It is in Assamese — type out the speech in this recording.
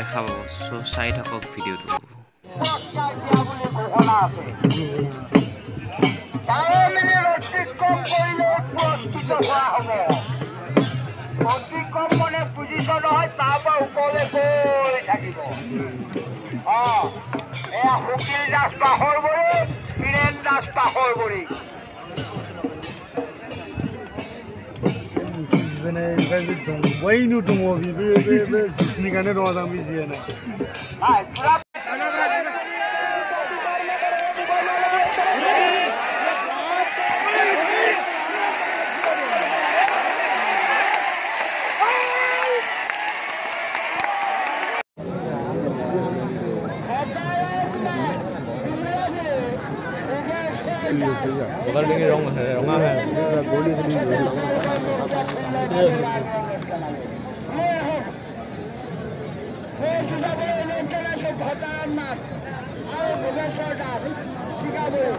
দেখা পাব চাই থাকক ভিডিঅ'টো অতিক্ৰম মানে বুজিছ নহয় তাৰ পৰা ওপৰলৈ গৈ থাকিব এয়া সুকিল দাস বাহৰ বৰি বীৰেন দাস বাহৰ বৰি Why you to move? We can do that. We can. Bukan ini rong ah. Goli sedih. Chicago.